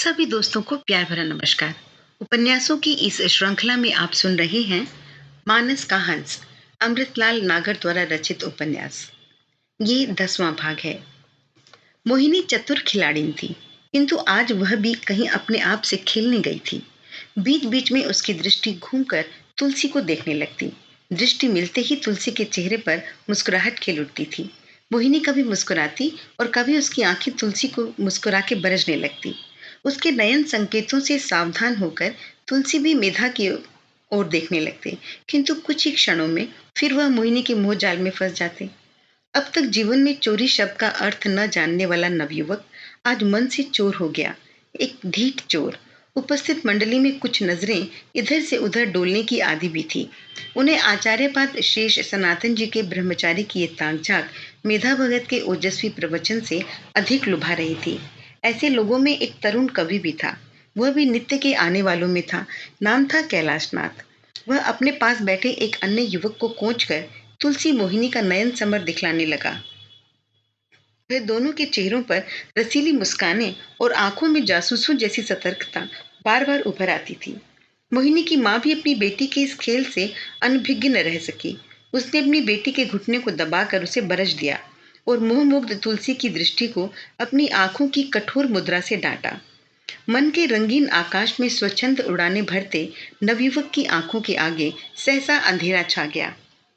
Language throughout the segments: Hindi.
सभी दोस्तों को प्यार भरा नमस्कार। उपन्यासों की इस श्रृंखला में आप सुन रहे हैं मानस का हंस, अमृतलाल नागर द्वारा रचित उपन्यास। ये 10वां भाग है। मोहिनी चतुर खिलाड़ी थी, किंतु आज वह भी कहीं अपने आप से खेलने गई थी। बीच बीच में उसकी दृष्टि घूमकर तुलसी को देखने लगती। दृष्टि मिलते ही तुलसी के चेहरे पर मुस्कुराहट खिल उठती थी। मोहिनी कभी मुस्कुराती और कभी उसकी आंखें तुलसी को मुस्कुरा के बरसने लगती। उसके नयन संकेतों से सावधान होकर तुलसी भी मेधा की ओर देखने लगते, किंतु कुछ ही क्षणों में फिर वह मोहिनी के मोह जाल में फंस जाते। अब तक जीवन में चोरी शब्द का अर्थ न जानने वाला नवयुवक आज मन से चोर हो गया, एक ढीठ चोर। उपस्थित मंडली में कुछ नजरें इधर से उधर डोलने की आदि भी थी। उन्हें आचार्यपाद शेष सनातन जी के ब्रह्मचारी की ये ताक झांक मेधा भगत के ओजस्वी प्रवचन से अधिक लुभा रही थी। ऐसे लोगों में एक तरुण कवि भी था। वह भी नित्य के आने वालों में था। नाम था कैलाशनाथ। वह अपने पास बैठे एक अन्य युवक को कोंच कर तुलसी मोहिनी का नयन समर दिखलाने लगा। वे दोनों के चेहरों पर रसीली मुस्कानें और आंखों में जासूसों जैसी सतर्कता बार बार उभर आती थी। मोहिनी की माँ भी अपनी बेटी के इस खेल से अनभिज्ञ न रह सकी। उसने अपनी बेटी के घुटने को दबाकर उसे बरस दिया और मोहमुग्ध तुलसी की दृष्टि को अपनी आंखों की कठोर मुद्रा से डांटा। मन के रंगीन आकाश में स्वच्छंद उड़ाने भरते नवयुवक की आंखों के आगे सहसा अंधेरा छा गया।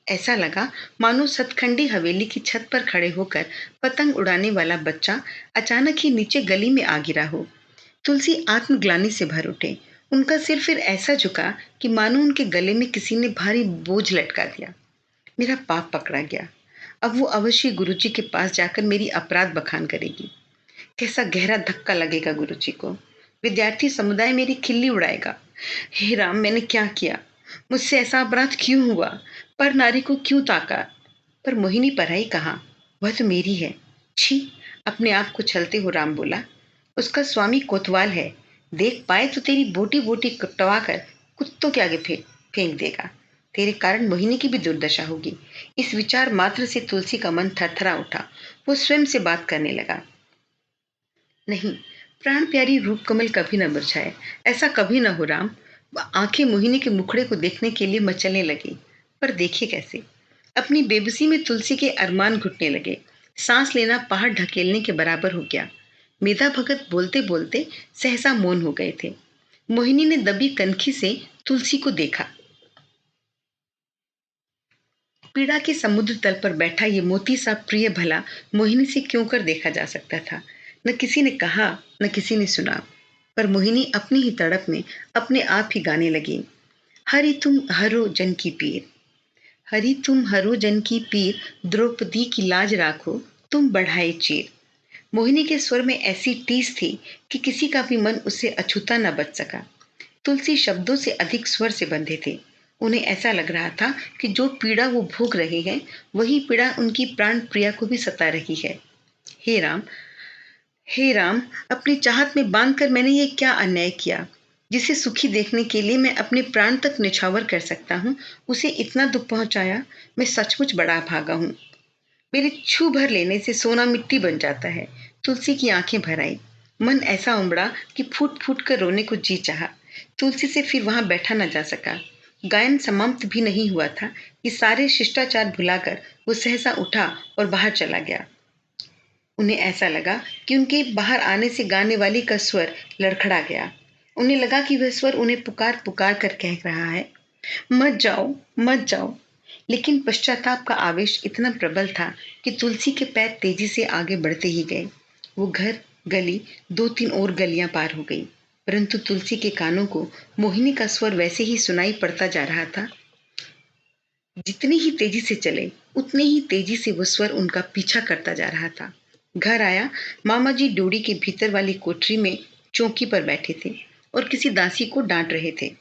ऐसा लगा मानो सतखंडी हवेली की छत पर खड़े होकर पतंग उड़ाने वाला बच्चा अचानक ही नीचे गली में आ गिरा हो। तुलसी आत्मग्लानि से भर उठे। उनका सिर फिर ऐसा झुका कि मानो उनके गले में किसी ने भारी बोझ लटका दिया। मेरा पाप पकड़ा गया। अब वो अवश्य गुरुजी के पास जाकर मेरी अपराध बखान करेगी। कैसा गहरा धक्का लगेगा गुरुजी को। विद्यार्थी समुदाय मेरी खिल्ली उड़ाएगा। हे राम, मैंने क्या किया? मुझसे ऐसा अपराध क्यों हुआ? पर नारी को क्यों ताका? पर मोहिनी पराई कहाँ? वह तो मेरी है। छी! अपने आप को छलते हो, राम बोला। उसका स्वामी कोतवाल है। देख पाए तो तेरी बोटी बोटी कटवा कर कुत्तों के आगे फेंक फेंक देगा। तेरे कारण मोहिनी की भी दुर्दशा होगी। इस विचार मात्र से तुलसी का मन थरथरा उठा। वो स्वयं से बात करने लगा। नहीं, प्राण प्यारी रूप कमल कभी न मुरझाए। ऐसा कभी न हो राम। वह आंखें मोहिनी के मुखड़े को देखने के लिए मचलने लगी। पर देखे कैसे? अपनी बेबसी में तुलसी के अरमान घुटने लगे। सांस लेना पहाड़ ढकेलने के बराबर हो गया। मेधा भगत बोलते बोलते सहसा मौन हो गए थे। मोहिनी ने दबी कनखी से तुलसी को देखा। पीड़ा के समुद्र तल पर बैठा ये मोती सा प्रिय भला मोहिनी से क्यों कर देखा जा सकता था? न किसी ने कहा, न किसी ने सुना। पर मोहिनी अपनी ही तड़प में अपने आप ही गाने लगी। हरि तुम हरो जन की पीर, हरि तुम हरो जन की पीर, द्रौपदी की लाज राखो, तुम बढ़ाए चीर। मोहिनी के स्वर में ऐसी टीस थी कि किसी का भी मन उससे अछूता न बच सका। तुलसी शब्दों से अधिक स्वर से बंधे थे। उन्हें ऐसा लग रहा था कि जो पीड़ा वो भोग रहे हैं, वही पीड़ा उनकी प्राण प्रिया को भी सता रही है। हे राम, हे राम, अपनी चाहत में बांधकर मैंने ये क्या अन्याय किया? जिसे सुखी देखने के लिए मैं अपने प्राण तक निछावर कर सकता हूँ, उसे इतना दुख पहुंचाया। मैं सचमुच बड़ा भागा हूँ। मेरे छू भर लेने से सोना मिट्टी बन जाता है। तुलसी की आंखें भर आई। मन ऐसा उमड़ा कि फूट फूट कर रोने को जी चाहा। तुलसी से फिर वहां बैठा न जा सका। गायन समाप्त भी नहीं हुआ था कि सारे शिष्टाचार भुलाकर वो सहसा उठा और बाहर चला गया। उन्हें ऐसा लगा कि उनके बाहर आने से गाने वाली का स्वर लड़खड़ा गया। उन्हें लगा कि वह स्वर उन्हें पुकार पुकार कर कह रहा है, मत जाओ, मत जाओ। लेकिन पश्चाताप का आवेश इतना प्रबल था कि तुलसी के पैर तेजी से आगे बढ़ते ही गए। वो घर, गली, 2-3 और गलियां पार हो गई, परंतु तुलसी के कानों को मोहिनी का स्वर वैसे ही सुनाई पड़ता जा रहा था। जितनी ही तेजी से चले, उतनी ही तेजी से वो स्वर उनका पीछा करता जा रहा था। घर आया, मामा जी ड्योढ़ी के भीतर वाली कोठरी में चौकी पर बैठे थे और किसी दासी को डांट रहे थे।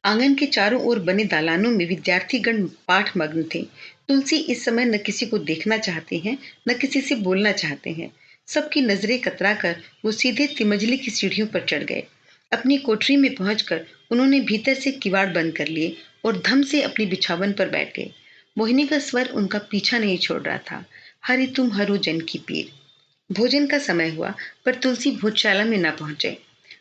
आंगन के चारों ओर बने दालानों में विद्यार्थीगण पाठ मग्न थे। तुलसी इस समय न किसी को देखना चाहते हैं, न किसी से बोलना चाहते हैं। सबकी नजरें कतरा कर वो सीधे तिमजली की सीढ़ियों पर चढ़ गए। अपनी कोठरी में पहुंचकर उन्होंने भीतर से किवाड़ बंद कर लिए और धम से अपनी बिछावन पर बैठ गए। मोहिनी का स्वर उनका पीछा नहीं छोड़ रहा था। हरि तुम हरो जन की पीर। भोजन का समय हुआ, पर तुलसी भोजशाला में ना पहुंचे।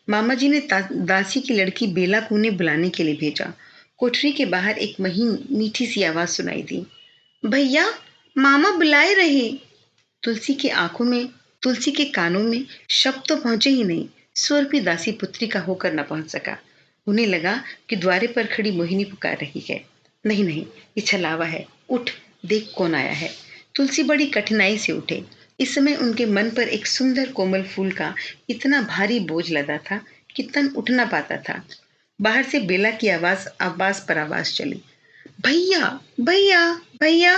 मामा जी ने दासी की लड़की बेला को उन्हें बुलाने के लिए भेजा। कोठरी के बाहर एक महीन मीठी सी आवाज सुनाई दी, भैया, मामा बुलाए रहे। तुलसी की आंखों में, तुलसी के कानों में शब्द तो पहुंचे ही नहीं, स्वर भी दासी पुत्री का होकर न पहुंच सका। उन्हें लगा कि द्वारे पर खड़ी मोहिनी पुकार रही है। नहीं नहीं, ये छलावा है, उठ, देख कौन आया है। तुलसी बड़ी कठिनाई से उठे। इस समय उनके मन पर एक सुंदर कोमल फूल का इतना भारी बोझ लदा था कि तन उठ ना पाता था। बाहर से बेला की आवाज आवाज पर आवाज चली, भैया, भैया, भैया।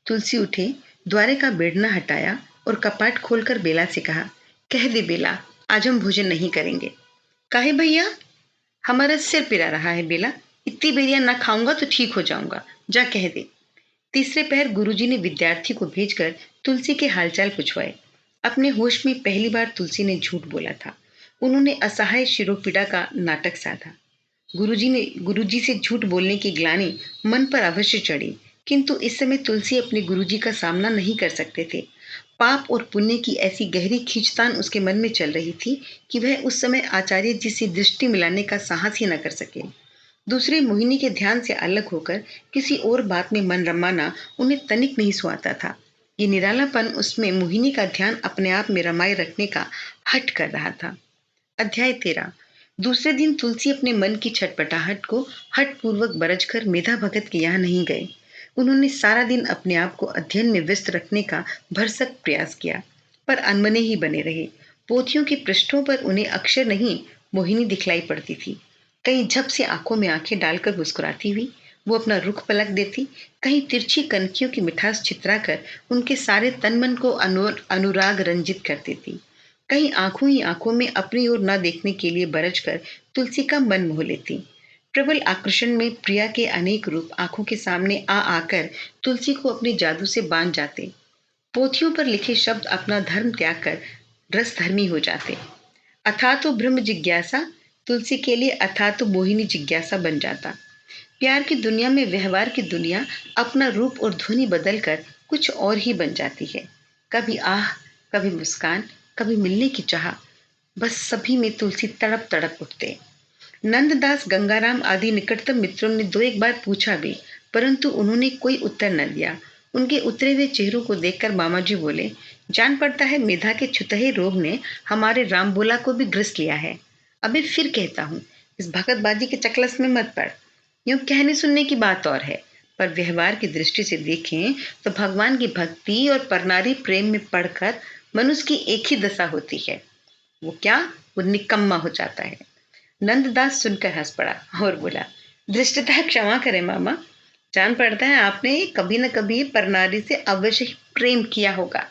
तुलसी उठे, द्वारे का बेड़ना हटाया और कपाट खोलकर बेला से कहा, कह दे बेला, आज हम भोजन नहीं करेंगे। काहे भैया? हमारा सिर पिरा रहा है बेला, इतनी बेरिया ना खाऊंगा तो ठीक हो जाऊंगा, जा कह दे। तीसरे पहर गुरुजी ने विद्यार्थी को भेजकर तुलसी के हालचाल पूछवाए। अपने होश में पहली बार तुलसी ने झूठ बोला था। उन्होंने असहाय शिरोपीड़ा का नाटक साधा। गुरुजी से झूठ बोलने की ग्लानि मन पर अवश्य चढ़ी, किंतु इस समय तुलसी अपने गुरुजी का सामना नहीं कर सकते थे। पाप और पुण्य की ऐसी गहरी खींचतान उसके मन में चल रही थी कि वह उस समय आचार्य जी से दृष्टि मिलाने का साहस ही न कर सके। दूसरे मोहिनी के ध्यान से अलग होकर किसी और बात में मन रमाना उन्हें तनिक नहीं सुहाता था। ये निरालापन उसमें मोहिनी का ध्यान अपने आप में रमाए रखने का हठ कर रहा था। अध्याय 13। दूसरे दिन तुलसी अपने मन की छटपटाहट को हठ पूर्वक बरज कर मेधा भगत के यहाँ नहीं गए। उन्होंने सारा दिन अपने आप को अध्ययन में व्यस्त रखने का भरसक प्रयास किया, पर अनमने ही बने रहे। पोथियों के पृष्ठों पर उन्हें अक्षर नहीं, मोहिनी दिखलाई पड़ती थी। कहीं झप से आंखों में आंखें डालकर मुस्कुराती हुई वो अपना रुख पलट देती, कहीं तिरछी कनखियों की मिठास छितराकर उनके सारे तन मन को अनुराग रंजित कर देती, कहीं आंखों ही आंखों में अपनी ओर न देखने के लिए बरज कर तुलसी का मन मोह लेती। प्रबल आकर्षण में प्रिया के अनेक रूप आंखों के सामने आ आकर तुलसी को अपने जादू से बांध जाते। पोथियों पर लिखे शब्द अपना धर्म त्याग कर रस धर्मी हो जाते। अथा तो ब्रह्म जिज्ञासा तुलसी के लिए अथा तो मोहिनी जिज्ञासा बन जाता। प्यार की दुनिया में व्यवहार की दुनिया अपना रूप और ध्वनि बदलकर कुछ और ही बन जाती है। कभी आह, कभी मुस्कान, कभी मिलने की चाह, बस सभी में तुलसी तड़प तड़प उठते। नंददास, गंगाराम आदि निकटतम मित्रों ने दो एक बार पूछा भी, परंतु उन्होंने कोई उत्तर न दिया। उनके उतरे हुए चेहरों को देखकर मामा जी बोले, जान पड़ता है मेधा के छुतहे रोग ने हमारे रामबोला को भी ग्रस्त लिया है। अबे फिर कहता हूँ, इस भगतबाजी के चकलस में मत पड़। यूं कहने सुनने की बात और है, पर व्यवहार की दृष्टि से देखें तो भगवान की भक्ति और परनारी प्रेम में पड़कर मनुष्य की एक ही दशा होती है। वो क्या? वो निकम्मा हो जाता है। नंददास सुनकर हंस पड़ा और बोला, धृष्टता क्षमा करें मामा, जान पड़ता है आपने कभी न कभी परनारी से अवश्य ही प्रेम किया होगा,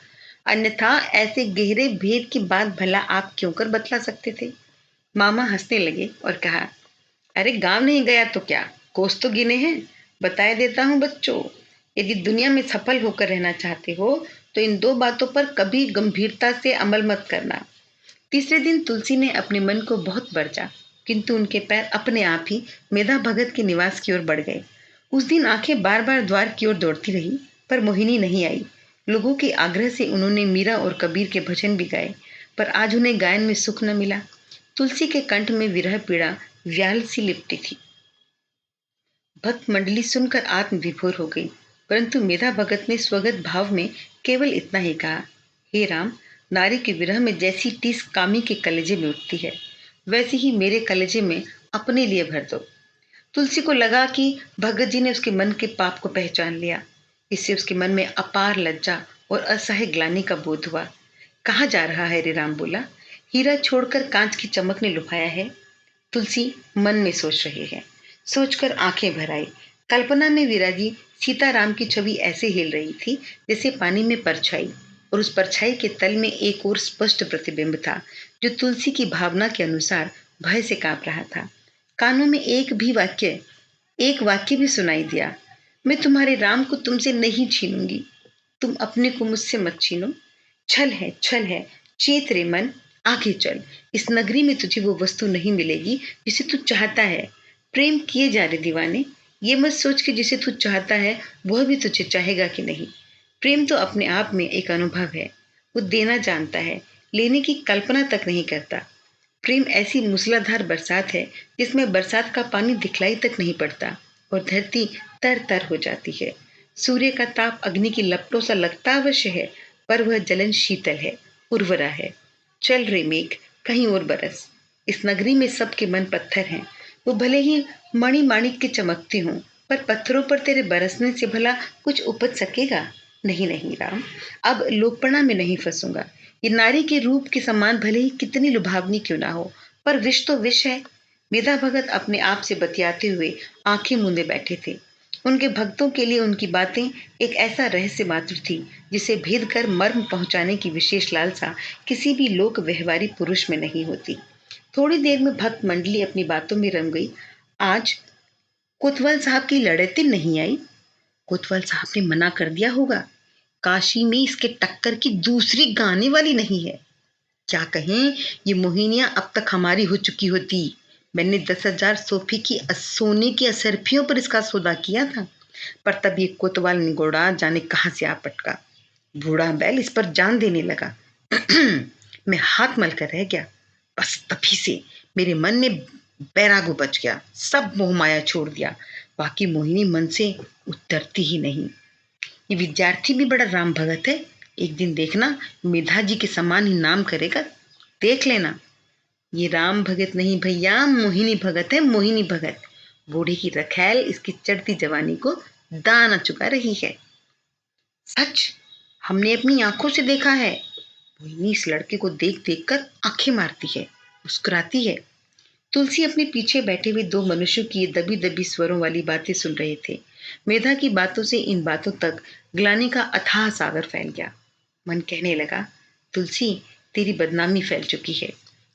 अन्यथा ऐसे गहरे भेद की बात भला आप क्यों कर बतला सकते थे। मामा हंसने लगे और कहा, अरे गांव नहीं गया तो क्या, कोस तो गिने हैं। बताए देता हूँ बच्चों, यदि दुनिया में सफल होकर रहना चाहते हो तो इन दो बातों पर कभी गंभीरता से अमल मत करना। तीसरे दिन तुलसी ने अपने मन को बहुत बरचा, किंतु उनके पैर अपने आप ही मेधा भगत के निवास की ओर बढ़ गए। उस दिन आंखें बार बार द्वार की ओर दौड़ती रही, पर मोहिनी नहीं आई। लोगों के आग्रह से उन्होंने मीरा और कबीर के भजन भी गाए, पर आज उन्हें गायन में सुख न मिला। तुलसी के कंठ में विरह पीड़ा व्याल सी लिपटी थी। भक्त मंडली सुनकर आत्म विभोर हो गई, परंतु मेधा भगत ने स्वगत भाव में केवल इतना ही कहा, हे राम, नारी के विरह में जैसी टीस कामी के कलेजे में उठती है, वैसे ही मेरे कलेजे में अपने लिए भर दो। तुलसी को लगा कि भगत जी ने उसके मन के पाप को पहचान लिया। इससे उसके मन में अपार लज्जा और असह्य ग्लानि का बोध हुआ। कहाँ जा रहा है रे राम बोला, हीरा छोड़कर कांच की चमक ने लुभाया है। तुलसी मन में सोच रहे हैं। सोचकर आंखें भर आई। कल्पना में विराजी सीताराम की छवि ऐसे हिल रही थी जैसे पानी में परछाई, और उस परछाई के तल में एक और स्पष्ट प्रतिबिंब था जो तुलसी की भावना के अनुसार भय से कांप रहा था। कानों में एक वाक्य भी सुनाई दिया, मैं तुम्हारे राम को तुमसे नहीं छीनूंगी, तुम अपने को मुझसे मत छीनो। छल है, छल है, चेत रे मन, आगे चल। इस नगरी में तुझे वो वस्तु नहीं मिलेगी जिसे तू चाहता है। प्रेम किए जा रे दीवाने, ये मत सोच कि जिसे तू चाहता है वह भी तुझे चाहेगा कि नहीं। प्रेम तो अपने आप में एक अनुभव है, वो देना जानता है, लेने की कल्पना तक नहीं करता। प्रेम ऐसी मूसलाधार बरसात है जिसमें बरसात का पानी दिखलाई तक नहीं पड़ता और धरती तर तर हो जाती है। सूर्य का ताप अग्नि की लपटों सा लगता अवश्य है, पर वह जलन शीतल है, उर्वरा है। चल रे मेघ, कहीं और बरस। इस नगरी में सबके मन पत्थर हैं। वो भले ही मणि माणिक के चमकते हों, पर पत्थरों पर तेरे बरसने से भला कुछ उपज सकेगा? नहीं नहीं राम, अब लोकपणा में नहीं फंसूंगा। ये नारी के रूप के समान भले ही कितनी लुभावनी क्यों ना हो, पर विष तो विष है। मेधा भगत अपने आप से बतियाते हुए आंखें मूंदे बैठे थे। उनके भक्तों के लिए उनकी बातें एक ऐसा रहस्य मात्र थी जिसे भेद कर मर्म पहुंचाने की विशेष लालसा किसी भी लोक व्यवहारी पुरुष में नहीं होती। थोड़ी देर में भक्त मंडली अपनी बातों में रम गई। आज कोतवाल साहब की लड़ती नहीं आई। कोतवाल साहब ने मना कर दिया होगा। काशी में इसके टक्कर की दूसरी गाने वाली नहीं है। क्या कहें, ये मोहिनियां अब तक हमारी हो चुकी होती। मैंने 10,000 सोफी की सोने की असरफियों पर इसका सौदा किया था, पर तब ये कोतवाल निगोड़ा जाने कहां से आ पटका। बूढ़ा बैल इस पर जान देने लगा। मैं हाथ मल कर रह गया। बस तभी से मेरे मन में बैराग उपज गया, सब मोह माया छोड़ दिया। बाकी मोहिनी मन से उतरती ही नहीं। ये विद्यार्थी भी बड़ा राम भगत है। एक दिन देखना, मेधा जी के समान ही नाम करेगा, देख लेना। ये राम भगत नहीं भैया, मोहिनी भगत है, मोहिनी भगत। बूढ़े की रखैल इसकी चढ़ती जवानी को दाना चुका रही है। सच, हमने अपनी आंखों से देखा है। मोहिनी इस लड़के को देख देख कर आंखें मारती है, मुस्कुराती है। तुलसी अपने पीछे बैठे हुए दो मनुष्यों की ये दबी दबी स्वरों वाली बातें सुन रहे थे। मेधा की बातों से इन बातों तक ग्लानि का अथाह सागर फैल गया। मन कहने लगा, तुलसी, तेरी बदनामी फैल चुकी है।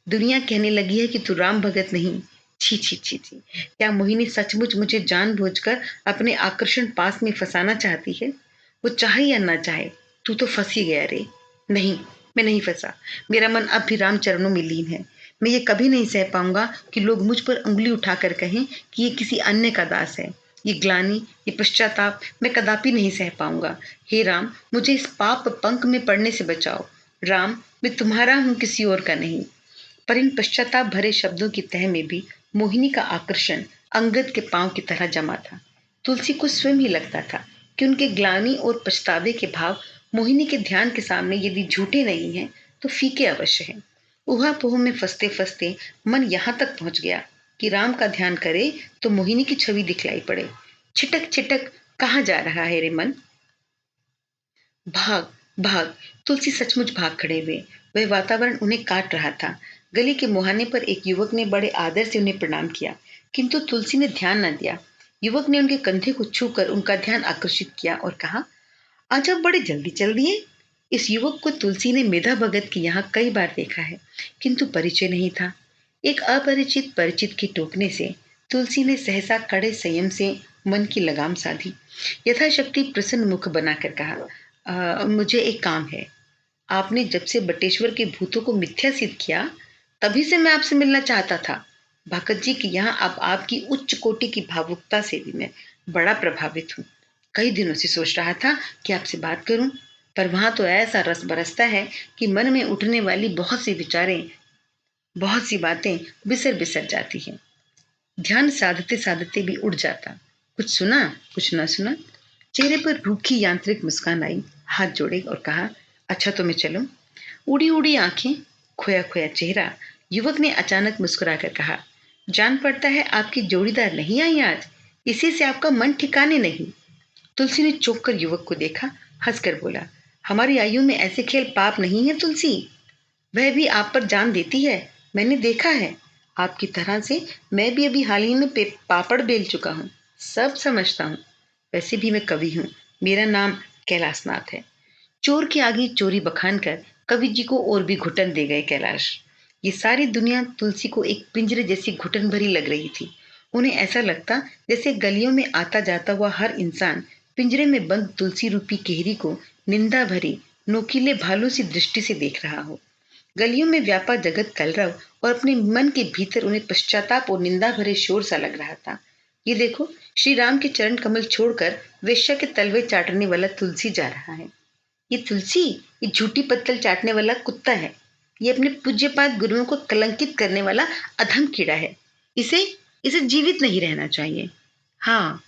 दुनिया कहने लगी है कि तू राम भगत नहीं। छी छी छी छी, क्या मोहिनी सचमुच मुझे जानबूझकर अपने आकर्षण पास में फंसाना चाहती है? वो चाहे या ना चाहे, तू तो फंस ही गया रे। नहीं, मैं नहीं फंसा। मेरा मन अब भी राम चरणों में लीन है। मैं ये कभी नहीं सह पाऊंगा कि लोग मुझ पर उंगली उठाकर कहें कि ये किसी अन्य का दास है। ये ग्लानि, ये पश्चाताप मैं कदापि नहीं सह पाऊंगा। हे राम, मुझे इस पाप पंख में पड़ने से बचाओ। राम, मैं तुम्हारा हूं, किसी और का नहीं। पर इन पश्चाताप भरे शब्दों की तह में भी मोहिनी का आकर्षण अंगद के पांव की तरह जमा था। तुलसी को स्वयं ही लगता था कि उनके ग्लानि और पछतावे के भाव मोहिनी के ध्यान के सामने यदि झूठे नहीं हैं तो फीके अवश्य हैं। ऊहापोह में फंसते फंसते मन यहाँ तक पहुंच गया कि राम का ध्यान करे तो मोहिनी की छवि दिखलाई पड़े। छिटक छिटक, कहाँ जा रहा है रे मन? भाग भाग। तुलसी सचमुच भाग खड़े हुए। वह वातावरण उन्हें काट रहा था। गली के मुहाने पर एक युवक ने बड़े आदर से उन्हें प्रणाम किया, किंतु तुलसी ने ध्यान न दिया। युवक ने उनके कंधे को छूकर उनका ध्यान आकर्षित किया और कहा, आज आप बड़े जल्दी चल दिए। इस युवक को तुलसी ने मेधा भगत के यहाँ कई बार देखा है, किंतु परिचय नहीं था। एक अपरिचित परिचित के टोकने से तुलसी ने सहसा कड़े संयम से मन की लगाम साधी। यथाशक्ति प्रसन्न मुख बनाकर कहा, मुझे एक काम है। आपने जब से बटेश्वर के भूतों को मिथ्या सिद्ध किया, तभी से मैं आपसे मिलना चाहता था। भगत जी की यहाँ अब आपकी उच्च कोटि की भावुकता से भी मैं बड़ा प्रभावित हूँ। कई दिनों से सोच रहा था कि आपसे बात करूं, पर वहां तो ऐसा रस बरसता है कि मन में उठने वाली बहुत सी विचारें, बहुत सी बातें बिसर बिसर जाती हैं। ध्यान साधते साधते भी उड़ जाता। कुछ सुना, कुछ न सुना। चेहरे पर रूखी यांत्रिक मुस्कान आई। हाथ जोड़े और कहा, अच्छा तो मैं चलूं? उड़ी उड़ी आंखें, खोया खोया चेहरा। युवक ने अचानक मुस्कुराकर कहा, जान पड़ता है आपकी जोड़ीदार नहीं आई आज, इसी से आपका मन ठिकाने नहीं। तुलसी ने चौंक कर युवक को देखा, हंसकर बोला, हमारी आयु में ऐसे खेल पाप नहीं है तुलसी। वह भी आप पर जान देती है, मैंने देखा है। आपकी तरह से मैं भी अभी हाल ही में पापड़ बेल चुका हूँ, सब समझता हूँ। वैसे भी मैं कवि हूँ, मेरा नाम कैलाशनाथ है। चोर के आगे चोरी बखान कर कवि जी को और भी घुटन दे गए कैलाश। ये सारी दुनिया तुलसी को एक पिंजरे जैसी घुटन भरी लग रही थी। उन्हें ऐसा लगता जैसे गलियों में आता जाता हुआ हर इंसान पिंजरे में बंद तुलसी रूपी केहरी को निंदा भरी नोकीले भालू सी दृष्टि से देख रहा हो। गलियों में व्यापा जगत कलरव और अपने मन के भीतर उन्हें पश्चाताप और निंदा भरे शोर सा लग रहा था। ये देखो, श्री राम के चरण कमल छोड़कर वेश्या के तलवे चाटने वाला तुलसी जा रहा है। ये तुलसी, ये झूठी पत्तल चाटने वाला कुत्ता है। ये अपने पूज्यपात गुरुओं को कलंकित करने वाला अधम कीड़ा है। इसे इसे जीवित नहीं रहना चाहिए। हाँ,